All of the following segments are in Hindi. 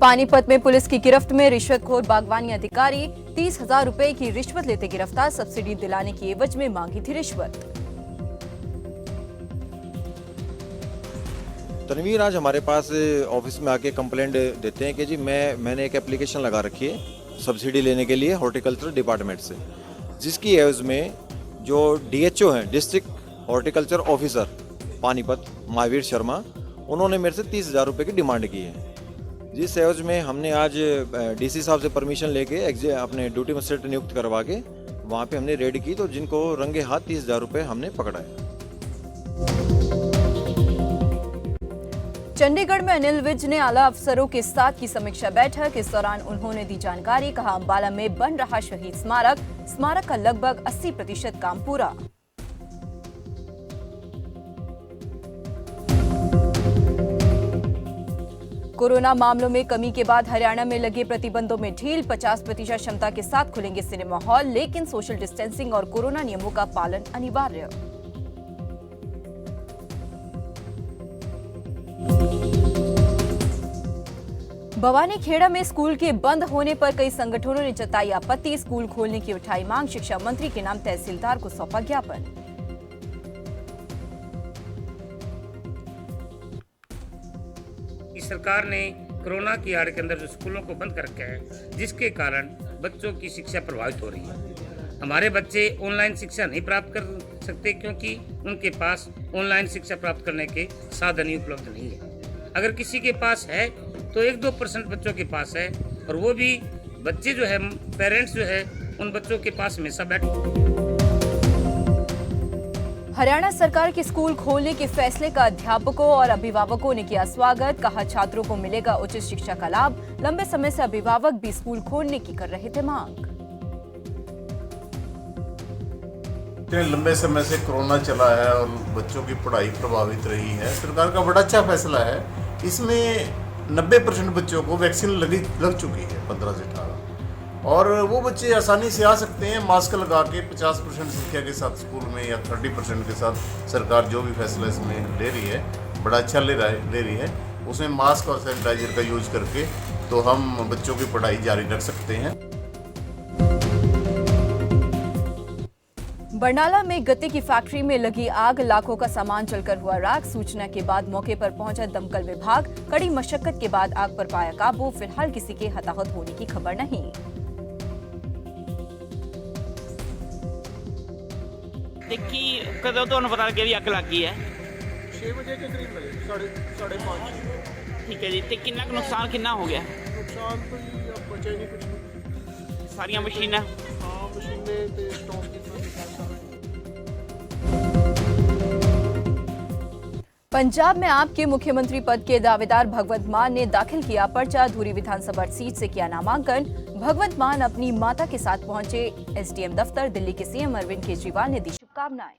पानीपत में पुलिस की गिरफ्त में रिश्वतखोर बागवानी अधिकारी 30,000 रुपए की रिश्वत लेते गिरफ्तार। सब्सिडी दिलाने की एवज में मांगी थी रिश्वत। तनवीर आज हमारे पास ऑफिस में आके कंप्लेंट देते हैं कि जी मैंने एक एप्लीकेशन लगा रखी है सब्सिडी लेने के लिए हॉर्टिकल्चर डिपार्टमेंट से, जिसकी एवज में जो DHO हैं, district horticulture officer Panipat Mahavir Sharma, उन्होंने मेरे से 30,000 रुपये की डिमांड की है। जिस एवज में हमने आज DC साहब से परमिशन लेके अपने ड्यूटी मजिस्ट्रेट नियुक्त करवा के वहाँ पे हमने रेड की, तो जिनको रंगे हाथ 30,000 रुपये हमने पकड़ा है। चंडीगढ़ में अनिल विज ने आला अफसरों के साथ की समीक्षा बैठक। इस दौरान उन्होंने दी जानकारी। कहा, अंबाला में बन रहा शहीद स्मारक का लगभग 80% काम पूरा। कोरोना मामलों में कमी के बाद हरियाणा में लगे प्रतिबंधों में ढील। 50% क्षमता के साथ खुलेंगे सिनेमा हॉल, लेकिन सोशल डिस्टेंसिंग और कोरोना नियमों का पालन अनिवार्य। भवानीखेड़ा में स्कूल के बंद होने पर कई संगठनों ने जताई आपत्ति। स्कूल खोलने की उठाई मांग। शिक्षा मंत्री के नाम तहसीलदार को सौंपा ज्ञापन। सरकार ने कोरोना की आड़ के अंदर जो स्कूलों को बंद कर रखा है, जिसके कारण बच्चों की शिक्षा प्रभावित हो रही है। हमारे बच्चे ऑनलाइन शिक्षा नहीं प्राप्त कर सकते क्योंकि उनके पास ऑनलाइन शिक्षा प्राप्त करने के साधन ही उपलब्ध नहीं है। अगर किसी के पास है तो 1-2% बच्चों के पास है, और वो भी बच्चे जो है, पेरेंट्स जो है, उन बच्चों के पास हमेशा बैठे। हरियाणा सरकार के स्कूल खोलने के फैसले का अध्यापकों और अभिभावकों ने किया स्वागत। कहा, छात्रों को मिलेगा उचित शिक्षा का लाभ। लंबे समय से अभिभावक भी स्कूल खोलने की कर रहे थे मांग। लंबे समय से कोरोना चला है और बच्चों की पढ़ाई प्रभावित रही है। सरकार का बड़ा अच्छा फैसला है। इसमें 90% बच्चों को वैक्सीन लग चुकी है, 15 से 18, और वो बच्चे आसानी से आ सकते हैं मास्क लगा के। 50% संख्या के साथ स्कूल में या 30% के साथ सरकार जो भी फैसला इसमें ले रही है, बड़ा अच्छा ले रही है। उसमें मास्क और सैनिटाइजर का यूज करके तो हम बच्चों की पढ़ाई जारी रख सकते हैं। बरनाला में गत्ते की फैक्ट्री में लगी आग, लाखों का सामान जलकर हुआ राख। सूचना के बाद मौके पर पहुंचा दमकल विभाग। कड़ी मशक्कत के बाद आग पर पाया काबू। फिलहाल किसी के हताहत होने की खबर नहीं। देखी कदों ਤੁਹਾਨੂੰ ਪਤਾ ਲੱਗਿਆ ਵੀ ਅੱਗ ਲੱਗ ਗਈ ਹੈ? 6 ਵਜੇ के करीब लगे, 5:30। ਠੀਕ ਹੈ ਜੀ, ਤੇ ਕਿੰਨਾ ਕੁ ਨੁਕਸਾਨ ਕਿੰਨਾ ਹੋ ਗਿਆ? नुकसान तो ही अब बचा ही नहीं कुछ। ਸਾਰੀਆਂ ਮਸ਼ੀਨਾਂ? हाँ, मशीनें ते स्टॉक की पंजाब में आप के मुख्यमंत्री पद के दावेदार भगवंत मान ने दाखिल किया पर्चा। धूरी विधानसभा सीट से किया नामांकन। भगवंत मान अपनी माता के साथ पहुंचे SDM दफ्तर। दिल्ली के CM अरविंद केजरीवाल ने दी शुभकामनाएं।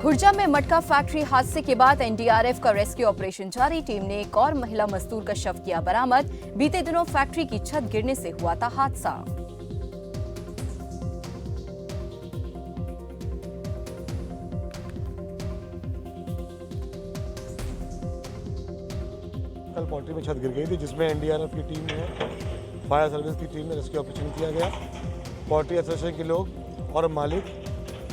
खुर्जा में मटका फैक्ट्री हादसे के बाद NDRF का रेस्क्यू ऑपरेशन जारी। टीम ने एक और महिला मजदूर का शव किया बरामद। बीते दिनों फैक्ट्री की छत गिरने से हुआ था हादसा। कल पोल्ट्री में छत गिर गई थी, जिसमें NDRF की टीम ने, फायर सर्विस की टीम ने रेस्क्यू ऑपरेशन किया गया। पोल्ट्री एसोसिएशन के लोग और मालिक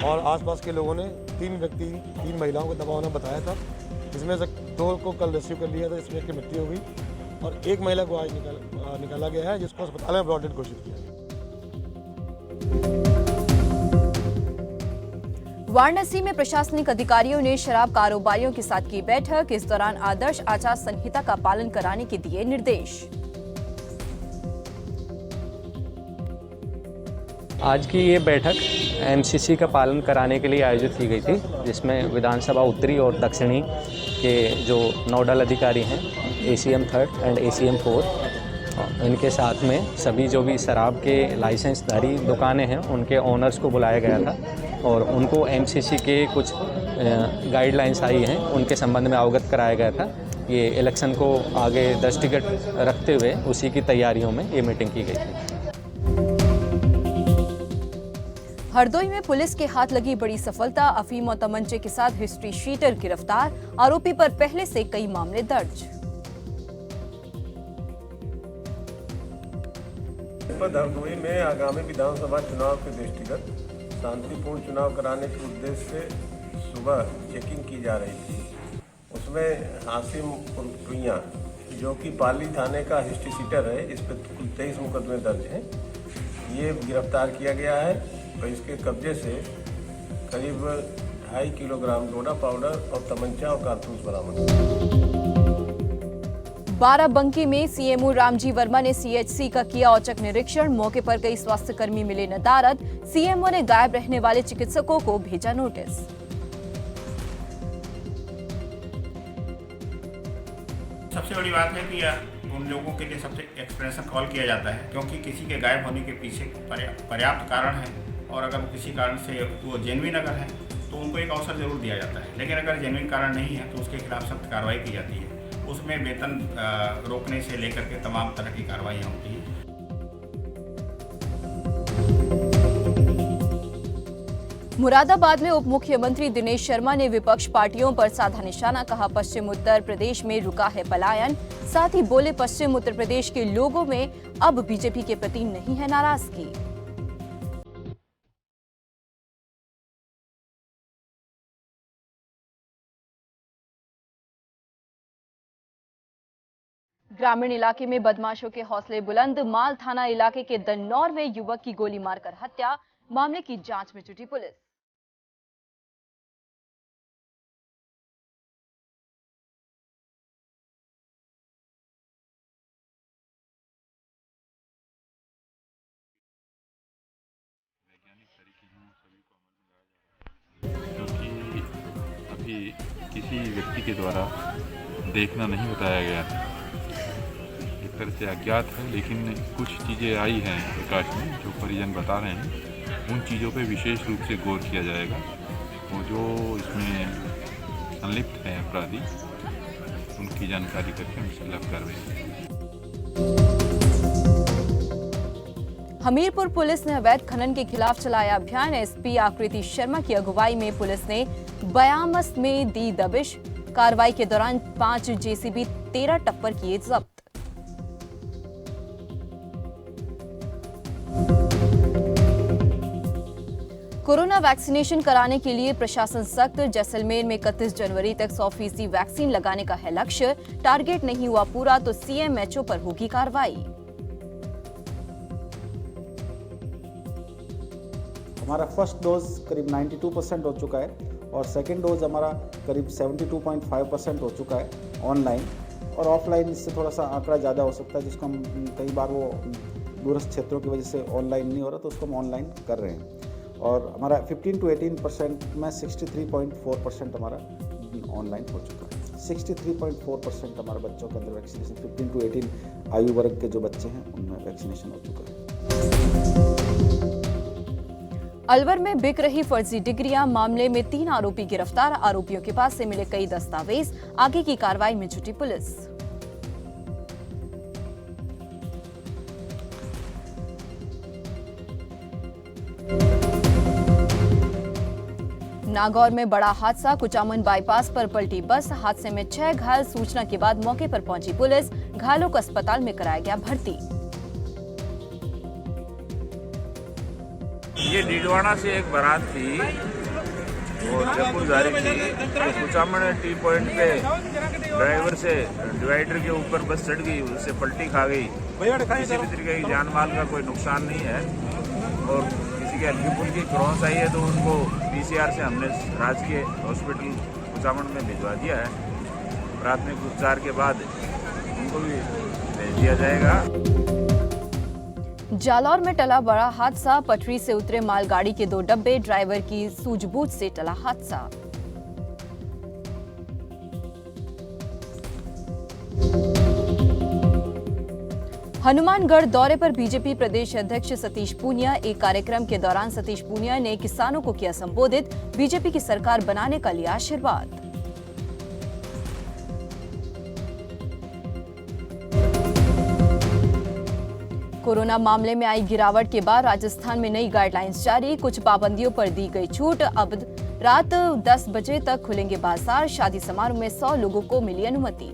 और आसपास के लोगों ने 3 महिलाओं को दबाव ने बताया था, जिसमें से 2 को कल रेस्क्यू कर लिया था, जिसमें एक की मृत्यु हो गई और एक महिला को आज निकाला गया है, जिसको अस्पताल में ब्रॉड डेड घोषित किया गया। वाराणसी में प्रशासनिक अधिकारियों ने शराब कारोबारियों के साथ की बैठक। इस दौरान आदर्श आचार संहिता का पालन कराने के दिए निर्देश। आज की ये बैठक MCC का पालन कराने के लिए आयोजित की गई थी, जिसमें विधानसभा उत्तरी और दक्षिणी के जो नोडल अधिकारी हैं, ACM 3 एंड ACM 4, इनके साथ में सभी जो भी शराब के लाइसेंसधारी दुकानें हैं उनके ओनर्स को बुलाया गया था और उनको MCC के कुछ गाइडलाइंस आई हैं उनके संबंध में अवगत कराया गया था। ये इलेक्शन को आगे दृष्टिगत रखते हुए उसी की तैयारियों में ये मीटिंग की गई थी। हरदोई में पुलिस के हाथ लगी बड़ी सफलता, अफीम और तमंचे के साथ हिस्ट्री शीटर गिरफ्तार, आरोपी पर पहले से कई मामले दर्ज। हरदोई में आगामी विधानसभा चुनाव के दृष्टिगत शांतिपूर्ण चुनाव कराने के उद्देश्य से सुबह चेकिंग की जा रही थी। उसमें हासिम भुइयां जो कि पाली थाने का हिस्ट्री शीटर है, इस पर कुल 23 मुकदमे दर्ज हैं, ये गिरफ्तार किया गया है और इसके कब्जे से करीब 2.5 किलोग्राम डोडा पाउडर और तमंचा और कारतूस बरामद। बाराबंकी में सीएमओ रामजी वर्मा ने सीएचसी का किया औचक निरीक्षण, मौके पर कई स्वास्थ्यकर्मी मिले नदारद, सीएमओ ने गायब रहने वाले चिकित्सकों को भेजा नोटिस। सबसे बड़ी बात है कि उन लोगों के लिए सबसे एक्सप्रेशन कॉल किया जाता है, क्योंकि किसी के गायब होने के पीछे पर्याप्त कारण है और अगर किसी कारण से वो जेन्युइन अगर है तो उनको एक अवसर जरूर दिया जाता है, लेकिन अगर जेन्युइन कारण नहीं है तो उसके खिलाफ सख्त कार्रवाई की जाती है। उसमें वेतन रोकने से लेकर के तमाम तरह की कार्रवाइयाँ होती हैं। मुरादाबाद में उप मुख्यमंत्री दिनेश शर्मा ने विपक्ष पार्टियों पर साधा निशाना, कहा पश्चिम उत्तर प्रदेश में रुका है पलायन, साथ ही बोले पश्चिम उत्तर प्रदेश के लोगों में अब बीजेपी के प्रति नहीं है नाराजगी। ग्रामीण इलाके में बदमाशों के हौसले बुलंद, माल थाना इलाके के दन्नौर में युवक की गोली मारकर हत्या, मामले की जांच में जुटी पुलिस। क्योंकि अभी किसी व्यक्ति के द्वारा देखना नहीं बताया गया है, एक तरह से अज्ञात है, लेकिन कुछ चीज़ें आई हैं प्रकाश में जो परिजन बता रहे हैं, उन चीज़ों पे विशेष रूप से गौर किया जाएगा। वो जो इसमें संलिप्त हैं अपराधी, उनकी जानकारी करके उनसे खिलाफ कार्रवाई। हमीरपुर पुलिस ने अवैध खनन के खिलाफ चलाया अभियान, एसपी आकृति शर्मा की अगुवाई में पुलिस ने बयामस में दी दबिश, कार्रवाई के दौरान 5 जेसीबी 13 टप्पर किए जब्त। कोरोना वैक्सीनेशन कराने के लिए प्रशासन सख्त, जैसलमेर में 31 जनवरी तक 100% वैक्सीन लगाने का है लक्ष्य, टारगेट नहीं हुआ पूरा तो सीएमएचओ पर होगी कार्रवाई। हमारा फर्स्ट डोज करीब 92% हो चुका है और सेकेंड डोज हमारा करीब 72.5% हो चुका है ऑनलाइन, और ऑफलाइन इससे थोड़ा सा आंकड़ा ज़्यादा हो सकता है, जिसको हम कई बार वो दूरस्थ क्षेत्रों की वजह से ऑनलाइन नहीं हो रहा तो उसको हम ऑनलाइन कर रहे हैं। और हमारा 15 to 18% में 63.4% हमारा ऑनलाइन हो चुका है। 63.4% हमारे बच्चों के अंदर वैक्सीनेशन, 15 to 18 आयु वर्ग के जो बच्चे हैं उनमें वैक्सीनेशन हो चुका है। अलवर में बिक रही फर्जी डिग्रियां, मामले में 3 आरोपी गिरफ्तार, आरोपियों के पास से मिले कई दस्तावेज, आगे की कार्रवाई में जुटी पुलिस। नागौर में बड़ा हादसा, कुचामन बाईपास पर पलटी बस, हादसे में 6 घायल, सूचना के बाद मौके पर पहुंची पुलिस, घायलों को अस्पताल में कराया गया भर्ती। ये डीडवाना से एक बारात थी और जयपुर जा रही थी, तो कुचामन टी पॉइंट पे ड्राइवर से डिवाइडर के ऊपर बस चढ़ गई, उससे पलटी खा गई। किसी भी तरीके की जान माल का कोई नुकसान नहीं है और किसी के हल्की फुल्की क्रॉस आई है तो उनको पीसीआर से हमने राजकीय हॉस्पिटल कुचामन में भिजवा दिया है। प्राथमिक उपचार के बाद उनको भी भेज दिया जाएगा। जालौर में टला बड़ा हादसा, पटरी से उतरे मालगाड़ी के 2 डब्बे, ड्राइवर की सूझबूझ से टला हादसा। हनुमानगढ़ दौरे पर बीजेपी प्रदेश अध्यक्ष सतीश पूनिया। एक कार्यक्रम के दौरान सतीश पूनिया ने किसानों को किया संबोधित, बीजेपी की सरकार बनाने का लिया आशीर्वाद। कोरोना मामले में आई गिरावट के बाद राजस्थान में नई गाइडलाइंस जारी, कुछ पाबंदियों पर दी गई छूट। अब रात 10 बजे तक खुलेंगे बाजार, शादी समारोह में 100 लोगों को मिली अनुमति।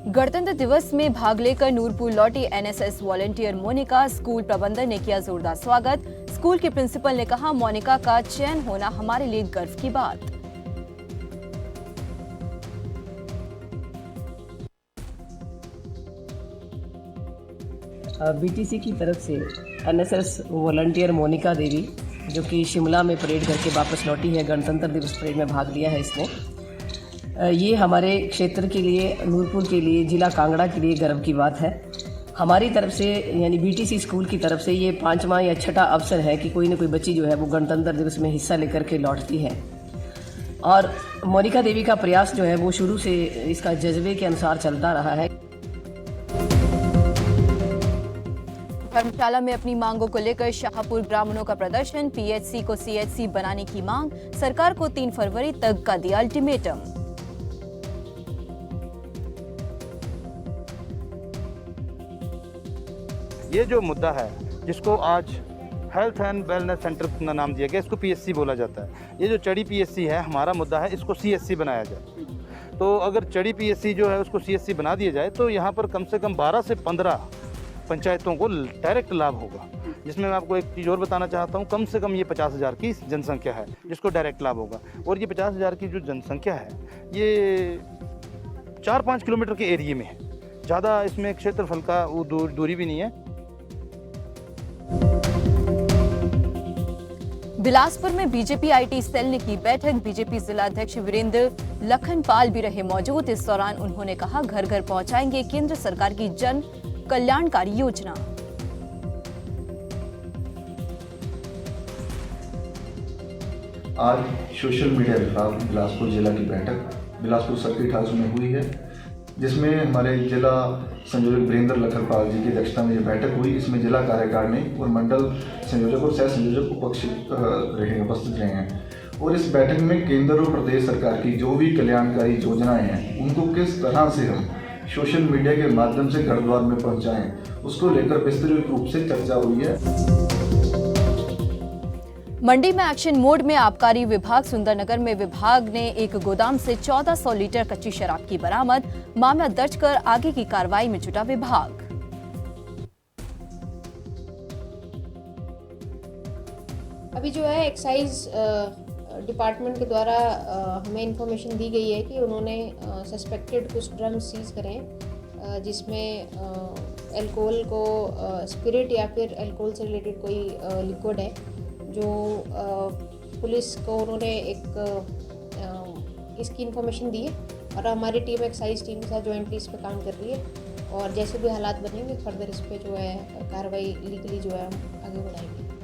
गणतंत्र दिवस में भाग लेकर नूरपुर लौटी एनएसएस वॉलंटियर मोनिका, स्कूल प्रबंधन ने किया जोरदार स्वागत। स्कूल के प्रिंसिपल ने कहा, मोनिका का चयन होना हमारे लिए गर्व की बात। बीटीसी की तरफ से एनएसएस वॉलंटियर मोनिका देवी, जो कि शिमला में परेड करके वापस लौटी है, गणतंत्र दिवस परेड में भाग लिया है इसने। ये हमारे क्षेत्र के लिए, नूरपुर के लिए, जिला कांगड़ा के लिए गर्व की बात है। हमारी तरफ से यानी बीटीसी स्कूल की तरफ से ये 5वां या 6ठा अवसर है कि कोई न कोई बच्ची जो है वो गणतंत्र दिवस में हिस्सा लेकर के लौटती है। और मोनिका देवी का प्रयास जो है वो शुरू से इसका जज्बे के अनुसार चलता रहा है। धर्मशाला में अपनी मांगों को लेकर शाहपुर ब्राह्मणों का प्रदर्शन, पीएचसी को सीएचसी बनाने की मांग, सरकार को 3 फरवरी तक का दिया अल्टीमेटम। ये जो मुद्दा है जिसको आज हेल्थ एंड वेलनेस सेंटर का नाम दिया गया, इसको पीएचसी बोला जाता है। ये जो चढ़ी पीएचसी है, हमारा मुद्दा है इसको सीएचसी बनाया जाए। तो अगर चढ़ी पीएचसी जो है उसको सीएचसी बना दिया जाए तो यहाँ पर कम से कम 12 से 15 पंचायतों को डायरेक्ट लाभ होगा। जिसमें मैं आपको एक चीज़ और बताना चाहता हूँ, कम से कम ये 50,000 की जनसंख्या है जिसको डायरेक्ट लाभ होगा। और ये 50,000 की जो जनसंख्या है ये 4-5 किलोमीटर के एरिए में है, ज़्यादा इसमें क्षेत्रफल का वो दूरी भी नहीं है। बिलासपुर में बीजेपी आईटी सेल ने की बैठक, बीजेपी जिला अध्यक्ष वीरेंद्र लखनपाल भी रहे मौजूद। इस दौरान उन्होंने कहा, घर घर पहुंचाएंगे केंद्र सरकार की जन कल्याणकारी योजना। आज सोशल मीडिया विभाग बिलासपुर जिला की बैठक बिलासपुर सर्किट हाउस में हुई है, जिसमें हमारे जिला संयोजक वीरेंद्र लखनपाल जी की अध्यक्षता में ये बैठक हुई। इसमें जिला कार्यकारिणी और मंडल संयोजक और सह संयोजक उपस्थित रहे हैं। और इस बैठक में केंद्र और प्रदेश सरकार की जो भी कल्याणकारी योजनाएं हैं उनको किस तरह से हम सोशल मीडिया के माध्यम से घर द्वार में पहुंचाएं, उसको लेकर विस्तृत रूप से चर्चा हुई है। मंडी में एक्शन मोड में आबकारी विभाग, सुंदरनगर में विभाग ने एक गोदाम से 1400 लीटर कच्ची शराब की बरामद, मामला दर्ज कर आगे की कार्रवाई में जुटा विभाग। अभी जो है एक्साइज डिपार्टमेंट के द्वारा हमें इंफॉर्मेशन दी गई है कि उन्होंने सस्पेक्टेड कुछ ड्रम सीज करें, जिसमें अल्कोहल को स्पिरिट या फिर अल्कोहल से रिलेटेड कोई लिक्विड है, जो पुलिस को उन्होंने इसकी इन्फॉर्मेशन दी है। और हमारी टीम एक्साइज टीम के साथ जॉइंटली इस पर काम कर रही है और जैसे भी हालात बनेंगे फर्दर इस पर जो है कार्रवाई लीगली जो है हम आगे बढ़ाएंगे।